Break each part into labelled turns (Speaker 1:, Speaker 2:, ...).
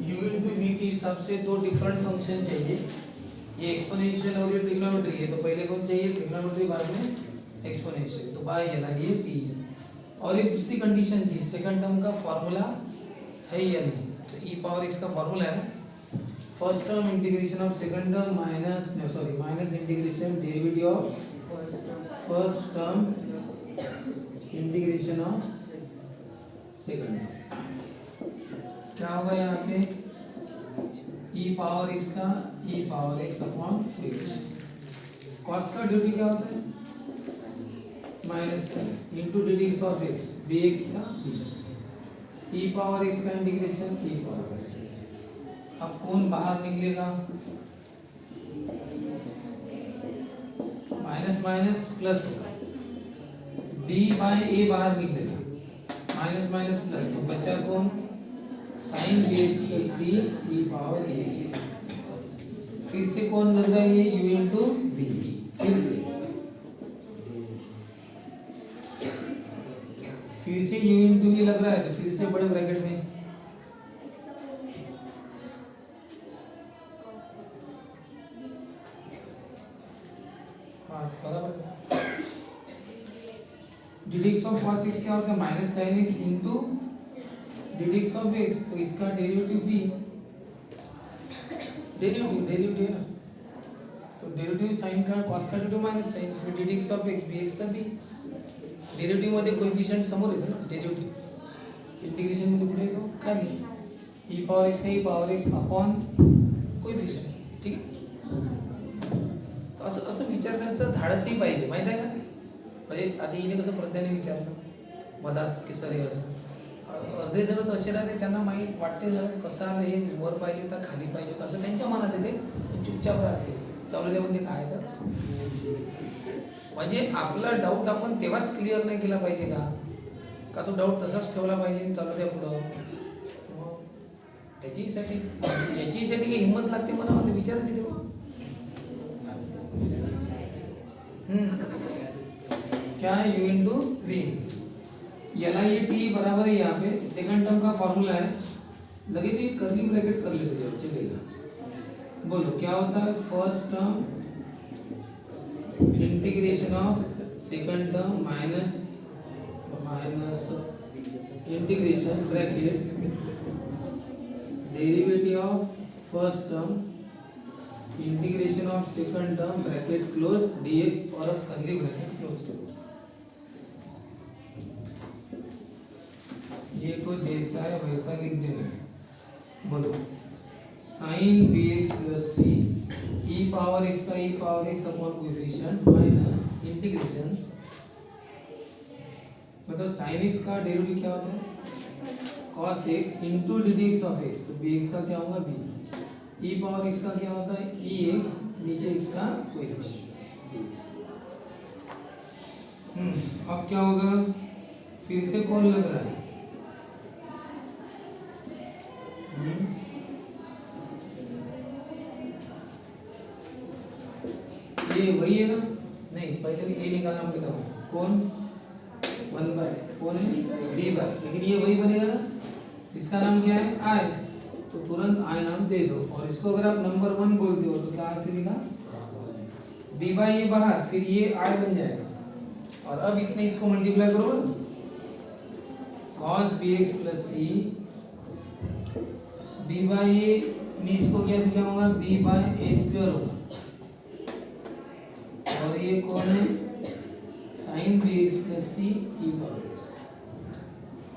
Speaker 1: u into we के हिसाब से दो डिफरेंट फंक्शन चाहिए, ये एक्सपोनेंशियल और ये ट्रिग्नोमेट्री है, तो पहले कौन चाहिए ट्रिग्नोमेट्री, बाद में एक्सपोनेंशियल, तो बाय ये ना ये टी। और एक दूसरी कंडीशन थी, सेकंड टर्म का फॉर्मूला है या नहीं, तो ई पावर एक्स का फॉर्मूला है ना, first term integration of second term minus integration derivative of first term integration of second term, क्या होगा यहाँ पे ई पावर एक्स का e power x upon x, cos का ड्यूटी क्या होता है minus into d d x of x b x का ई पावर एक्स का इंटीग्रेशन ई पावर एक्स। अब कौन बाहर निकलेगा, माइनस माइनस प्लस होगा, बी बाय ए बाहर निकलेगा, माइनस माइनस प्लस, तो बच्चा कौन sign b x plus c e power ए एक्स। फिर से कौन लग रहा है ये u इंटू वी, फिर से u इंटू वी लग रहा है, तो फिर से बड़े ब्रैकेट में हाँ बराबर। D d x of cos x क्या होता है minus sine x into d d x of x, तो इसका डेरिवेटिव भी डेरिवेटिव है ना, तो डेरिवेटिव साइन का कॉस का डेरिवेटिव माइनस साइन, फिर d d x of x b x चा बी, डेरिवेटिव मध्ये कोएफिशिएंट समोर येतो ना, डेरिवेटिव इंटिग्रेशन मध्ये कुठे येतो खाली, e power x e power x upon coefficient, ठीक आहे। असं असं विचारण्याचं धाडसही पाहिजे, माहिती आहे का, म्हणजे आधी हिने कसं प्रज्ञाने विचारलं मधात की सर असं, अर्धे जण तर असे राहते त्यांना माहीत वाटते जर कसं आलं हे वर पाहिजे होतं खाली पाहिजे होतं असं त्यांच्या मनात येते, चुपचाप राहते, चालू द्या म्हणजे काय तर, म्हणजे आपला डाऊट आपण तेव्हाच क्लिअर नाही केला पाहिजे का तो डाऊट तसाच ठेवला पाहिजे चालू द्या पुढं, याचीसाठी काही हिंमत लागते मनामध्ये विचारायची तेव्हा। क्या है u into v, L I T बराबर है, यहाँ पे सेकंड टर्म का फॉर्मूला है, लगे तो कर्ली ब्रैकेट कर लेते जाओ चलेगा। बोलो क्या होता है first term integration of second term minus integration bracket derivative of first term integration of second term bracket close dx और कर्ली ब्रैकेट क्लोज करो, ये को जैसा है वैसा लिख देना है। बोलो sine b x plus c e power x का e power x upon coefficient minus integration, मतलब साइन एक्स का डेरिवेटिव क्या होता है cos x into d d x of x, तो बी एक्स का क्या होगा बी, ई पावर एक्स का क्या होता है ई एक्स, नीचे एक्स का कोएफिशिएंट। अब क्या होगा फिर से कौन लग रहा है, ये वही है ना, नहीं पहले भी ए निकालना पड़ेगा, कौन 1 बाय कौन है बी बाय, लेकिन ये वही बनेगा ना, इसका नाम क्या है आई, तो तुरंत आई नाम दे दो, और इसको अगर आप नंबर 1 बोलते हो तो क्या से लिखा बी बाय ये बाहर, फिर ये आई बन जाएगा, और अब इसमें इसको मल्टीप्लाई करो cos bx plus c b by a ने इसको क्या होगा बी बाय ए स्क्वायर होगा, और ये कौन है sine b x plus c e power x,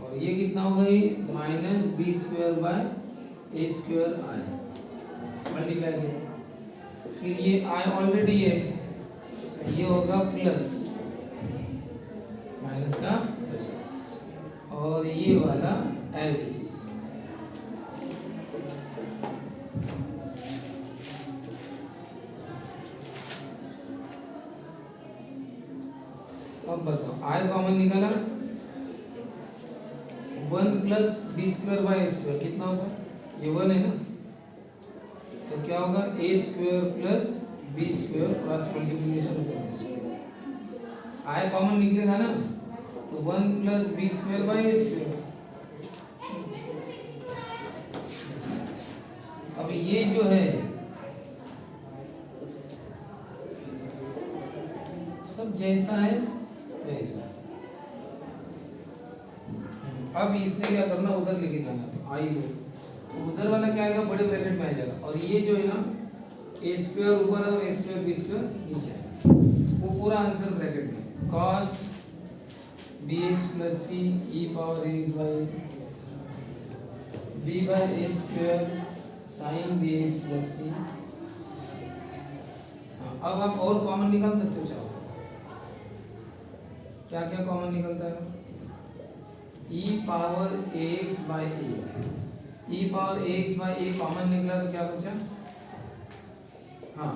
Speaker 1: और ये कितना होगा ये minus b square by a square I multiply किया, फिर ये आई ऑलरेडी है, ये होगा प्लस माइनस का प्लस, और ये वाला एज इट इज। अब बताओ आई कॉमन निकाला 1 plus b square by a square कितना होगा, ये 1 है ना, तो क्या होगा a square plus b square cross multiplication आई कॉमन निकलेगा ना, तो 1 plus b square by a square, अब ये जो है सब जैसा है वैसा। अब इसने क्या करना, उधर लेके जाना आई को, तो उधर वाला क्या आएगा, बड़े ब्रैकेट में आ जाएगा, और ये जो है ना ए स्क्वायर ऊपर है और ए स्क्वायर बी स्क्वायर नीचे है, वो पूरा आंसर ब्रैकेट में cos bx plus c e power x by b by a square sine b x plus c. अब आप और कॉमन निकाल सकते हो, चाहो क्या क्या कॉमन निकलता है, e power x by a, e power x by a common निकला तो क्या बचा, हाँ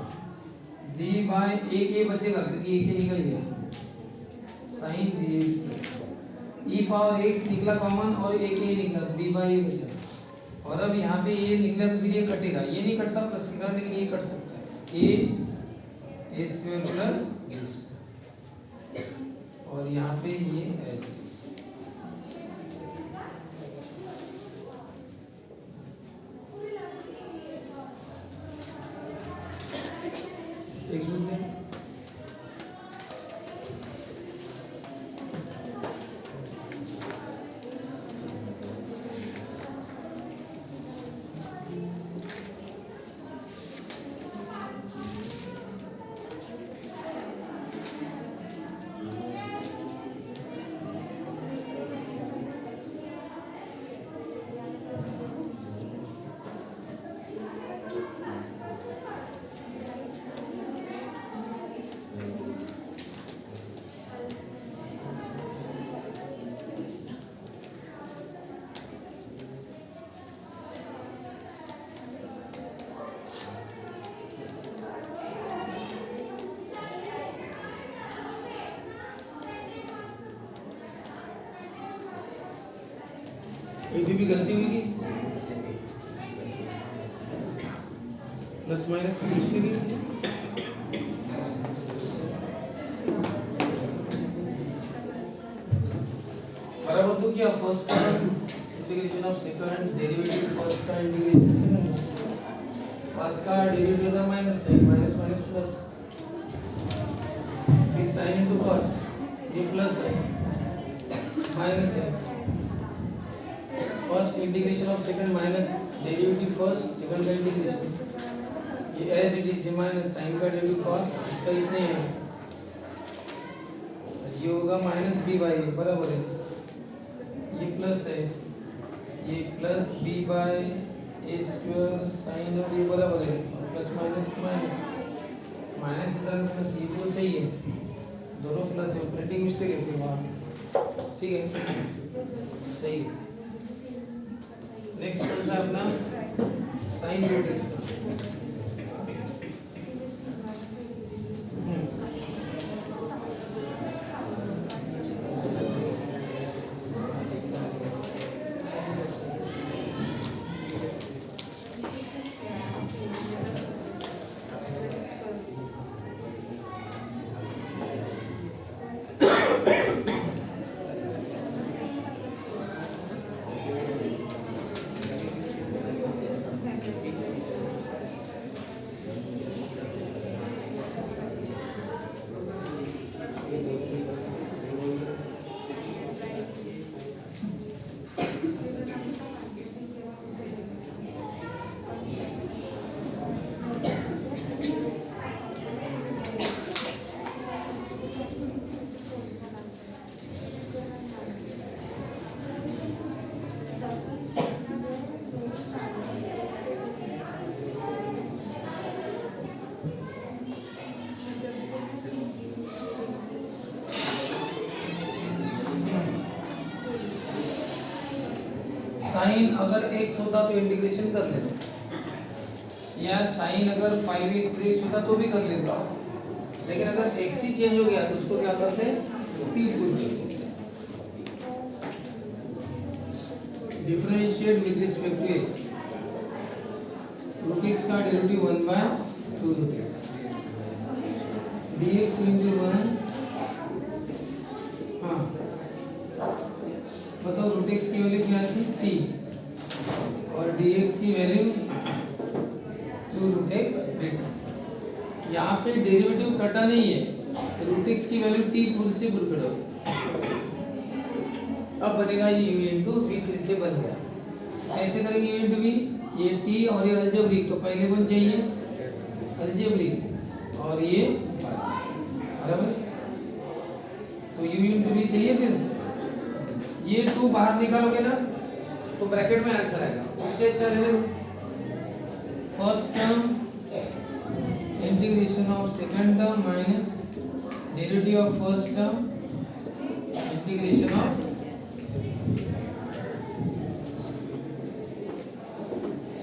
Speaker 1: डी बाई एक ए बचेगा क्योंकि एक ए निकल गया, साइन बी एक्स प्लस ई पावर एक्स निकला कॉमन और एक ए निकला तो बी बाई ए बचा। और अब यहाँ पे ये निकला तो फिर ये कटेगा, ये नहीं कटता प्लस के कारण, लेकिन ये कट सकता है, ए स्क्वायर प्लस बी स्क्वायर, और यहाँ पे ये एच एक सूत्र है। ये भी गलती हुई, प्लस माइनस की हिस्ट्री भी बराबर तो क्या, फर्स्ट का integration of second derivative first का इंटीग्रेशन, फर्स्ट का डेरिवेटिव का minus sine, minus minus plus, फिर साइन इनटू कॉस, ये प्लस है माइनस है, first integration of second minus derivative first second का इंटीग्रेशन, ये as it is minus sine का डेरिवेटिव कॉस, इसका इतने है, ये होगा माइनस बी बाई ए बराबर है, ये प्लस है, ये plus b by a square sine, और ये बराबर है प्लस माइनस माइनस माइनस इधर प्लस, ये वो सही है, दोनों प्लस है, प्रिंटिंग मिस्टेक है फिर वहाँ, ठीक है सही है। नेक्स्ट कौन सा अपना साइन रूट एक्स का, साइन अगर x होता तो इंटीग्रेशन कर लेते, या साइन अगर 5x 3x होता तो भी कर लेते, लेकिन अगर x ही चेंज हो गया तो उसको क्या करते हैं, t पुट करते हैं, differentiate with respect to x, root x का derivative 1/2 root x dx into 1, हाँ बताओ रूट एक्स की वैल्यू क्या थी, t, और dx की वैल्यू 2 रूट एक्स ब्रेक। यहाँ पे डेरिवेटिव कटा नहीं है, रूट एक्स की वैल्यू t पूरे से पुट करो। अब बनेगा ये u इंटू वी, फिर से बन गया। ऐसे करेंगे u इंटू वी, ये t और ये अलजेब्रिक, तो पहले बन चाहिए अलजेब्रिक और ये बराबर। तो u इंटू वी सही है। फिर ये 2 बाहर निकालोगे ना तो ब्रैकेट में आंसर आएगा। उससे अच्छा रहने दो। First term integration of second term minus derivative of first term integration of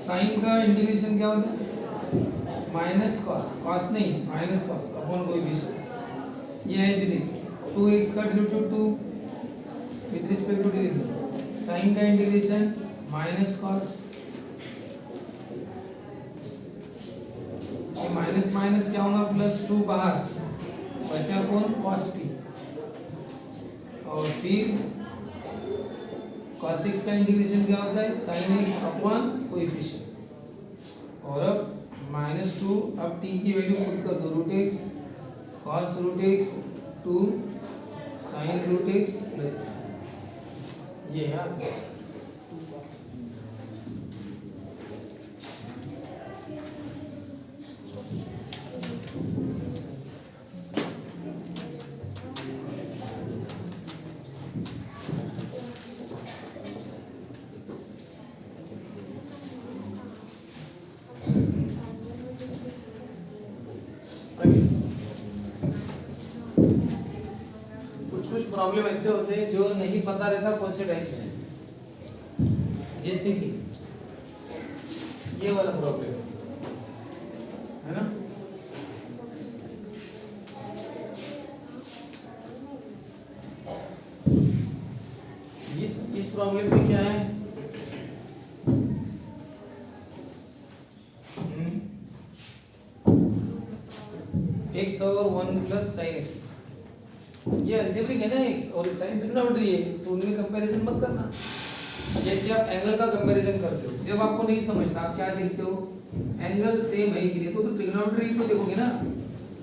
Speaker 1: sine का इंटीग्रेशन क्या होता है माइनस कॉस, कॉस नहीं माइनस कॉस अपॉन कोएफिशिएंट। ये है इट इज 2x का derivative 2 with respect to derivative, sine का integration minus cos, ये माइनस माइनस क्या होगा प्लस 2 बाहर बचा कौन cos t, और फिर cos x का इंटीग्रेशन क्या होता है sin x अपॉन कोएफिशिएंट। और अब -2, अब t की वैल्यू पुट कर दो root x cos root x 2 sin root x plus ये है आंसर। कुछ प्रॉब्लम ऐसे होते हैं जो नहीं पता रहता कौन से टाइप में है, जैसे कि ये वाला प्रॉब्लम है ना। इस प्रॉब्लम में क्या है x और 1 प्लस साइन एक्स, ये अलजेब्रिक है ना x और साइन ट्रिग्नोमेट्री है, तो उनमें कंपैरिजन मत करना। जैसे आप एंगल का कंपैरिजन करते हो, जब आपको नहीं समझता आप क्या देखते हो एंगल सेम है कि नहीं, तो ट्रिग्नोमेट्री को देखोगे ना,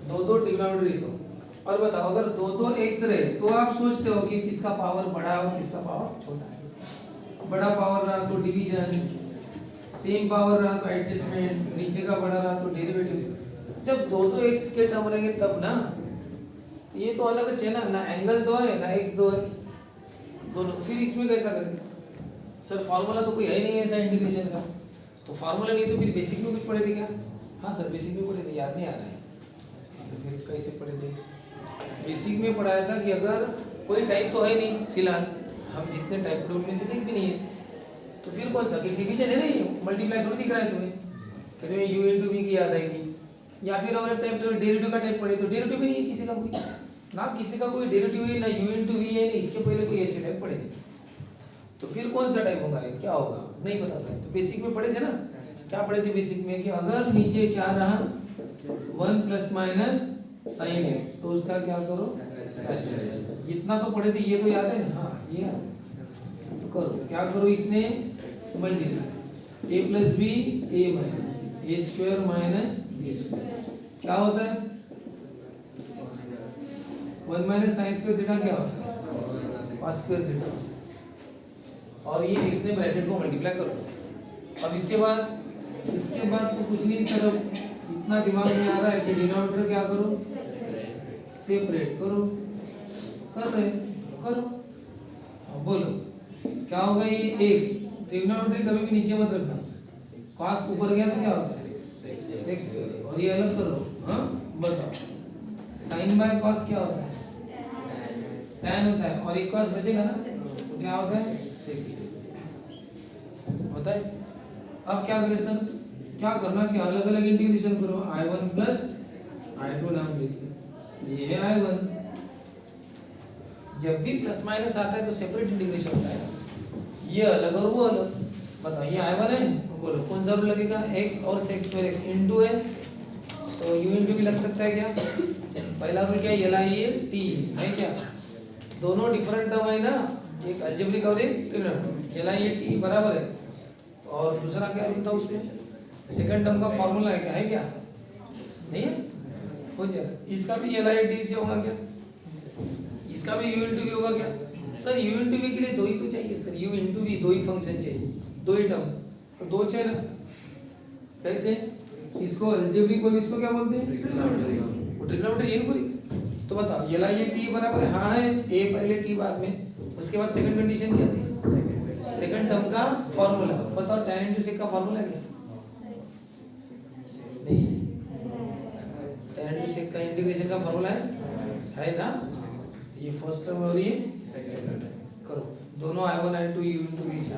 Speaker 1: दो ट्रिग्नोमेट्री को। और बताओ अगर दो x रहे तो आप सोचते हो कि किसका पावर बड़ा हो किसका पावर छोटा है। बड़ा पावर रहा तो डिवीजन, सेम पावर रहा तो एडजस्टमेंट, नीचे का बड़ा रहा तो डेरिवेटिव। जब दो x के टर्म रहेंगे तब ना, ये तो अलग है ना, ना एंगल दो है ना x दो है दोनों। फिर इसमें कैसा करेंगे सर, फार्मूला तो कोई है नहीं ऐसा इंटीग्रेशन का, तो फार्मूला नहीं तो फिर बेसिक में कुछ पढ़े थे क्या? हाँ सर बेसिक में पढ़े थे, याद नहीं आ रहा है तो फिर कैसे पढ़े थे? बेसिक में पढ़ाया था कि अगर कोई टाइप तो है नहीं फिलहाल, हम जितने टाइप पढ़े उनमें से एक भी नहीं है, तो फिर कौन सा कि डिवीजन है ना, ये मल्टीप्लाई थोड़ी दिख रहा है तुम्हें कि तुम्हें u इंटू वी की याद आएगी। या फिर और एक टाइप जो डेरिवेटिव का टाइप पढ़े, तो डेरिवेटिव भी नहीं है किसी का कोई ना, किसी का कोई डेरिवेटिव है ना, u इंटू वी है ना, इसके पहले कोई ऐसे टाइप पढ़े, तो फिर कौन सा टाइप होगा, क्या होगा नहीं पता सर। तो बेसिक में पढ़े थे ना, क्या पढ़े थे बेसिक में कि अगर नीचे क्या रहा 1 प्लस माइनस साइन एक्स, तो उसका क्या करो इतना तो पढ़े थे, ये तो याद है। हाँ ये तो करो, क्या करो इसने multiply a plus b a minus a square minus b square, क्या होता है 1 माइनस साइन स्क्वायर थीटा क्या होता है cos स्क्वायर थीटा, और ये x ने ब्रैकेट को मल्टीप्लाई करो। अब इसके बाद तो कुछ नहीं सर, इतना दिमाग में आ रहा है कि डिनोमिनेटर क्या करो सेपरेट करो, कर रहे करो। अब बोलो क्या होगा, ये x ट्रिग्नोमेट्री कभी भी नीचे मत रखना, cos ऊपर गया तो क्या होता है x स्क्वायर, और ये अलग करो। हाँ बताओ sin बाय cos क्या होता है tan होता है, और एक cos बचेगा ना तो क्या होता है होता है। अब क्या करें सर, क्या करना कि अलग अलग इंटीग्रेशन करो, i1 प्लस i2 नाम लिखिए, ये है i1। जब भी प्लस माइनस आता है तो सेपरेट इंटीग्रेशन होता है, ये अलग और वो अलग। बताओ ये i1 है, बोलो कौन सा रूल लगेगा, x और sec स्क्वायर x इंटू है तो u इंटू भी लग सकता है क्या। पहला रूल क्या है, ये t है क्या, दोनों डिफरेंट टर्म है ना, एक अलजेब्रिक और एक ट्रिग्नोमेट्रिक, ये t बराबर है और दूसरा क्या रूल था उसमें, सेकंड टर्म का फॉर्मूला है क्या, है क्या, नहीं है, हो जाएगा। इसका भी एल आई डी से होगा क्या, इसका भी यू इंटू वी होगा क्या। सर यू इंटू वी के लिए दो ही तो चाहिए सर, यू इंटू वी दो ही फंक्शन चाहिए, दो ही टर्म, तो दो चल कैसे, इसको अलजेब्रिक को इसको क्या बोलते हैं, ट्रिग्नोमेट्री यही पूरी। तो बताओ एल आई ए टी बराबर है, हाँ है, ए पहले टी बाद में, उसके बाद सेकंड कंडीशन क्या थी, सेकंड टर्म का फॉर्मूला। बताओ tan इंटू सेक का फॉर्मूला क्या, नहीं, tan इंटू सेक का इंटीग्रेशन का फॉर्मूला है ना। ये फर्स्ट टर्म और ये करो, दोनों i1 i2 u into v से।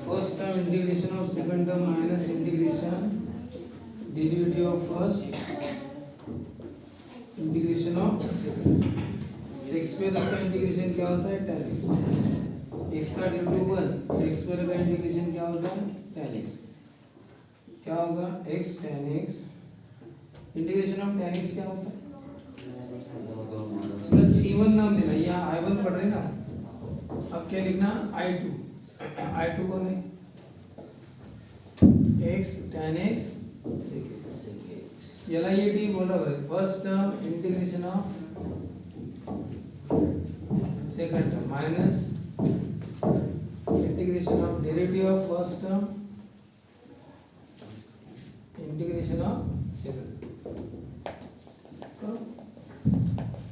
Speaker 1: First term integration of second term minus integration derivative of first integration of sex square का इंटीग्रेशन क्या होता है tan x, x का डेरिवेटिव 1, सेक्स स्क्वायर का इंटीग्रेशन क्या होता है tan x, क्या होगा x tan x, integration of tan x क्या होता है प्लस c1 नाम देना, यहाँ i1 पढ़ रहे ना, अब क्या लिखना i2, i2 कौन है x tan x sec x, LIAT बोला है first term integration of second term minus integration of derivative of first term integration of second.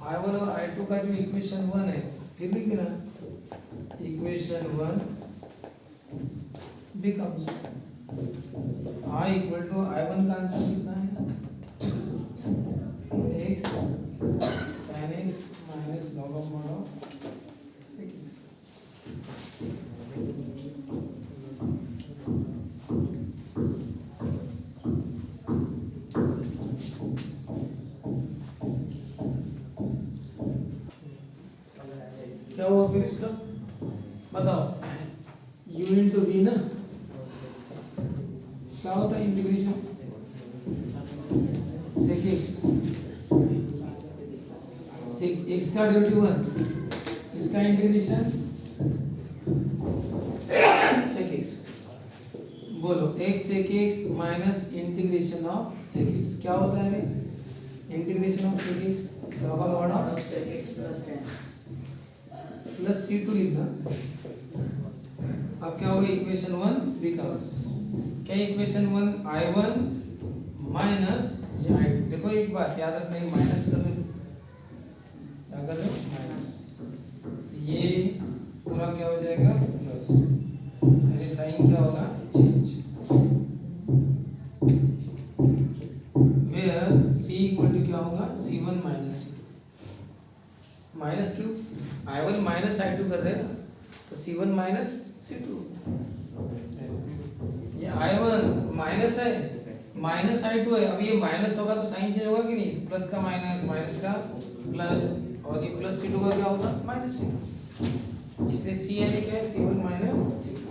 Speaker 1: i1 और i2 का जो इक्वेशन 1 है फिर लिख देना, equation 1 becomes i equal to i1 का आंसर कितना है x tan x minus log of mod of sec x। क्या हुआ फिर इसका बताओ, u इंटू वी ना, क्या होता है integration sec x, sec x का डेरिवेटिव 1, इसका इंटीग्रेशन sec x, बोलो x sec x minus integration of sec x क्या होता है रे, integration of sec x log of sec x plus tan x plus c2 लिखना। अब क्या होगा इक्वेशन 1 बिकम्स क्या, इक्वेशन 1 i1 माइनस ये i2, देखो एक बात याद रखना, ये माइनस कर रहे क्या कर रहे माइनस, ये पूरा क्या हो जाएगा प्लस, मेरे साइन क्या होगा change, where c equal to क्या होगा c1 माइनस c2, माइनस क्यों, i1 माइनस i2 कर रहे हैं ना, तो c1 माइनस c2, ये i1 माइनस है माइनस i2 है, अब ये माइनस होगा तो साइन चेंज होगा कि नहीं, प्लस का माइनस माइनस का प्लस, और ये प्लस c2 का क्या होगा माइनस c2, इसलिए c यानी क्या है c1 माइनस c2।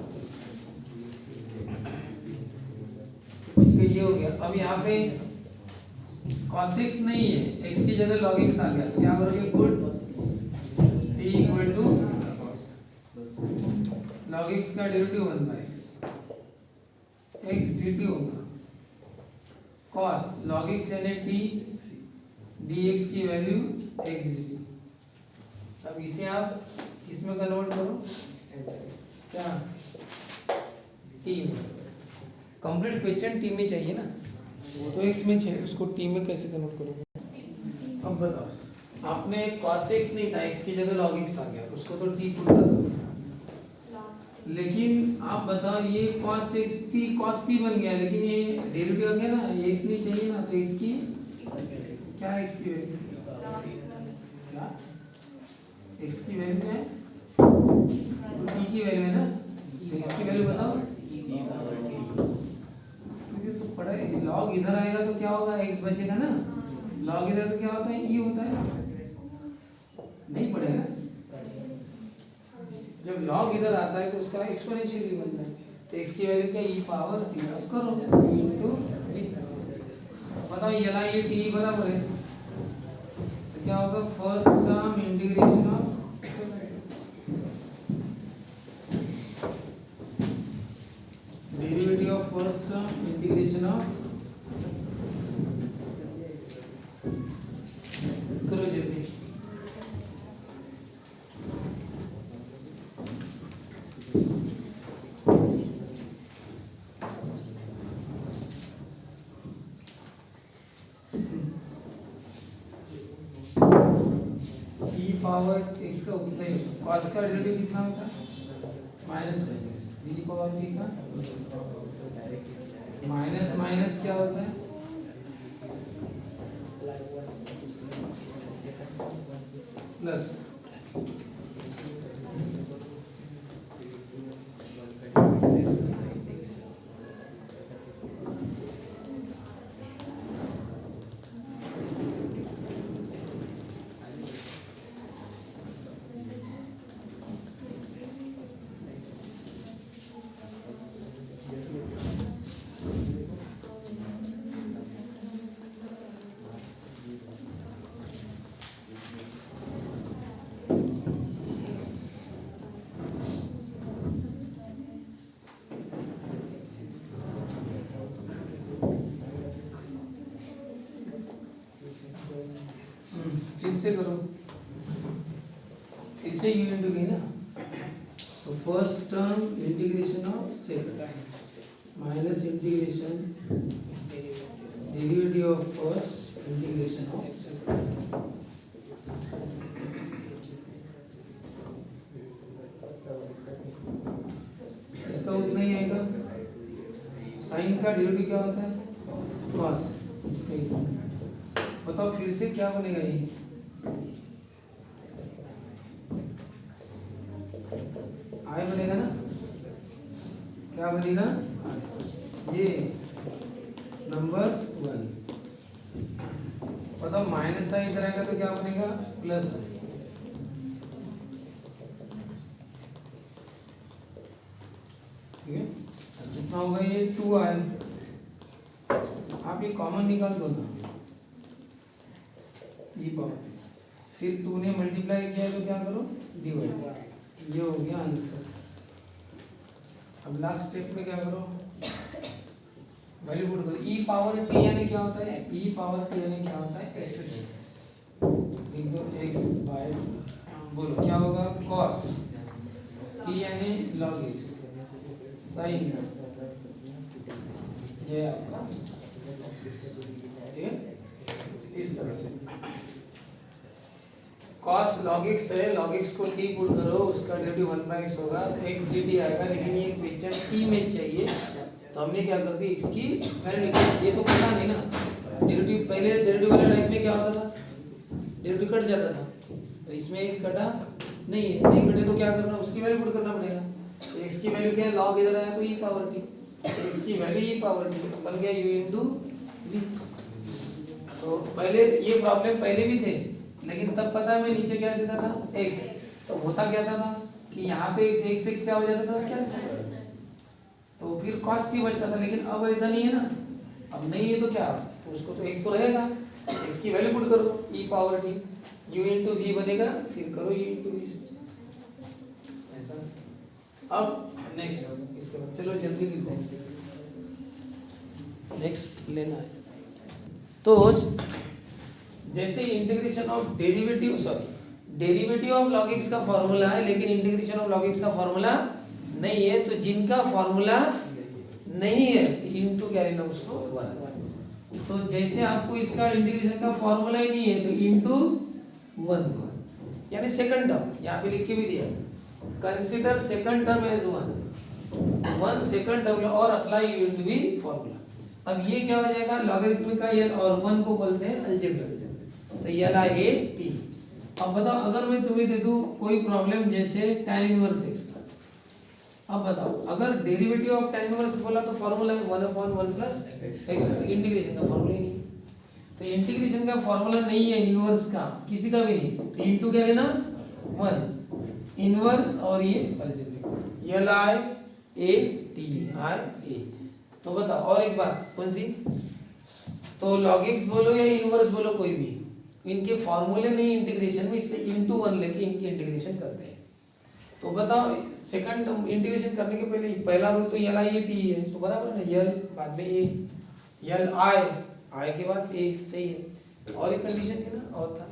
Speaker 1: ठीक है ये हो गया। अब यहाँ पे cos x नहीं है, x की जगह log x आ गया, तो क्या करोगे put p equal to log x का डेरिवेटिव 1 बाय x dt होगा, cos log x यानी t dx की वैल्यू x dt। अब इसे आप किसमें कन्वर्ट करो, क्या t में, कंप्लीट क्वेश्चन t में चाहिए ना, वो तो x में चाहिए, उसको t में कैसे कन्वर्ट करोगे। अब बताओ आपने cos x नहीं था, x की जगह log x आ गया, उसको तो t पुट कर दो। लेकिन आप बताओ ये cos x t cos t बन गया, लेकिन ये डेरिवेटिव आ गया ना, ये x नहीं चाहिए ना, तो x की क्या है, x की वैल्यू क्या, x की वैल्यू क्या है, तो t की वैल्यू है ना, तो x की वैल्यू बताओ। तो सब पढ़ा है, log इधर आएगा तो क्या होगा, x बचेगा ना, log इधर तो क्या होता है, e होता है, नहीं पढ़ेगा ना। जब log इधर आता है तो उसका एक्सपोनेंशियल ही बनता है, तो x की वैल्यू क्या, e पावर t करो इनटू v। बताओ ये t बराबर है तो क्या होगा, first term integration of derivative of first term integration of, करो जल्दी। e पावर x का उतना ही, cos का डेरिवेटिव कितना होता है, माइनस है, e पावर t का माइनस माइनस क्या होता है, प्लस। फिर से करो, फिर से u इंटू v ना, तो first term integration of second minus integration derivative of first integration of second. इसका उतना ही आएगा, साइन का डेरिवेटिव क्या होता है, cos, इसका ही। बताओ फिर से क्या बनेगा, ये आई बनेगा ना, क्या बनेगा, ये नंबर 1। बताओ माइनस साइन इधर आएगा तो क्या बनेगा, प्लस। ठीक है, कितना होगा ये 2i, आप ये कॉमन निकाल दो ना, e पावर, फिर 2 ने मल्टीप्लाई किया तो क्या करो, डिवाइड, ये हो गया आंसर। अब लास्ट स्टेप में क्या करो, वैल्यू पुट करो, e पावर t यानी क्या होता है, e पावर t यानी क्या होता है, x लिख दो, x बाय, बोलो क्या होगा, cos t यानी log x, sin ये आपका, ठीक है, इस तरह से cos log x है, log x को t पुट करो, उसका डेरिवेटिव 1/x होगा, तो x dt आएगा, लेकिन ये क्वेश्चन t में चाहिए, तो हमने क्या कर दी, x की वैल्यू निकाली। ये तो पता नहीं ना, डेरिवेटिव पहले डेरिवेटिव वाले टाइप में क्या होता था, डेरिवेटिव कट जाता था, तो इसमें x कटा नहीं है, नहीं कटे तो क्या करना, उसकी वैल्यू पुट करना पड़ेगा। तो x की वैल्यू क्या है, log इधर आया तो e पावर t, तो x की वैल्यू e पावर t बन गया u इंटू v। तो पहले ये प्रॉब्लम पहले भी थे, लेकिन तब पता है मैं नीचे क्या देता था, x, तो होता क्या था कि यहाँ पे x क्या हो जाता था, क्या, तो फिर cos t बचता था, लेकिन अब ऐसा नहीं है ना, अब नहीं है तो क्या, तो उसको तो x तो रहेगा, x की वैल्यू पुट करो, e power t, u into v बनेगा, फिर करो u इंटू v, ऐसा। अब नेक्स्ट इसके बाद चलो जल्दी लिखो, नेक्स्ट लेना है, तो जैसे integration of derivative, sorry derivative of log x का फॉर्मूला है, लेकिन इंटीग्रेशन ऑफ log x का फॉर्मूला नहीं है, तो जिनका फॉर्मूला नहीं है इनटू क्या लेना उसको 1। तो जैसे आपको इसका इंटीग्रेशन का फॉर्मूला ही नहीं है, तो इनटू 1 यानी सेकंड टर्म, यहाँ पे लिख के भी दिया, consider second term as 1 second term और अप्लाई यूनिट भी फॉर्मूला। अब ये क्या हो जाएगा, लॉगरिथमिक का यल और 1 को बोलते हैं अलजेब्रा, तो यल आई ए टी। अब बताओ अगर मैं तुम्हें दे दूं कोई प्रॉब्लम जैसे tan इनवर्स x का, अब बताओ अगर डेरिवेटिव ऑफ tan इनवर्स बोला तो फॉर्मूला है 1/1 प्लस x, इंटीग्रेशन का फॉर्मूला ही नहीं, तो इंटीग्रेशन का फॉर्मूला नहीं है इनवर्स का, किसी का भी नहीं, तो इनटू क्या लेना 1 इनवर्स और ये algebraic L I A T I ए। तो बताओ और एक बात कौन सी, तो log x बोलो या इनवर्स बोलो कोई भी, इनके फॉर्मूले नहीं इंटीग्रेशन में, इसलिए इनटू 1 लेके इनकी इंटीग्रेशन करते हैं। तो बताओ सेकंड इंटीग्रेशन करने के पहले पहला रूल तो यल आई ए टी है, तो बराबर है ना, यल बाद में ए, यल आई के बाद ए, सही है। और एक कंडीशन थी ना, और था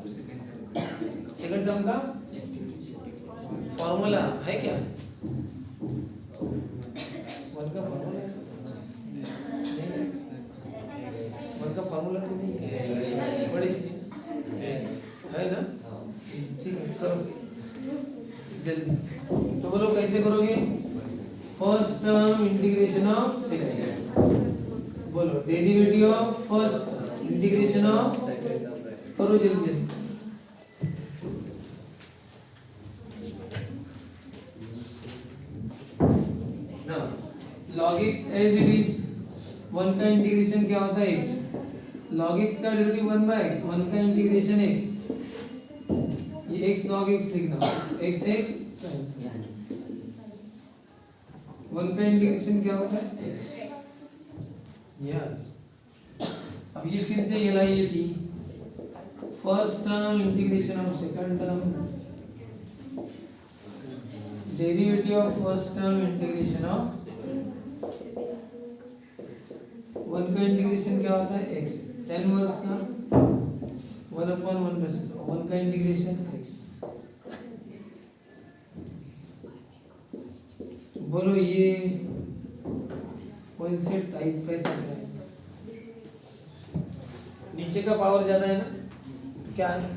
Speaker 1: सेकंड टर्म का फॉर्मूला है क्या, 1 का फॉर्मूला है, 1 का फॉर्मूला तो नहीं है, बड़ी चीज है ना, ठीक है करो जल्दी। तो बोलो कैसे करोगे, first term integration of second, बोलो derivative of first integration of, करो जल्दी जल्दी। log x as it is, 1 का इंटीग्रेशन क्या होता है x, log x का डेरिवेटिव 1/x, 1 का इंटीग्रेशन x, ये x log x लिखना, x 1 का इंटीग्रेशन क्या होता है x, यस। अब ये फिर से L I A T, first term integration of second term, derivative of first term integration of 1 का इंटीग्रेशन क्या होता है x, tan इनवर्स का 1/1 प्लस 1 का इंटीग्रेशन x। बोलो ये कौन से टाइप का है, नीचे का पावर ज्यादा है ना, क्या है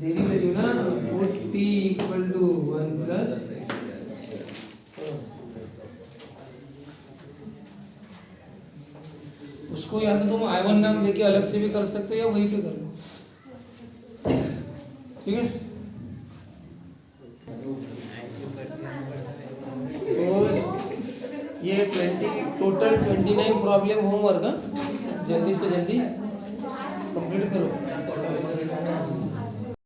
Speaker 1: डेरिवेटिव ना, put t equal to 1 plus, उसको या तो तुम I1 नाम लेके अलग से भी कर सकते हो या वहीं पे कर लो, ठीक है। तो ये टोटल 29 प्रॉब्लम होमवर्क, जल्दी से जल्दी कंप्लीट करो।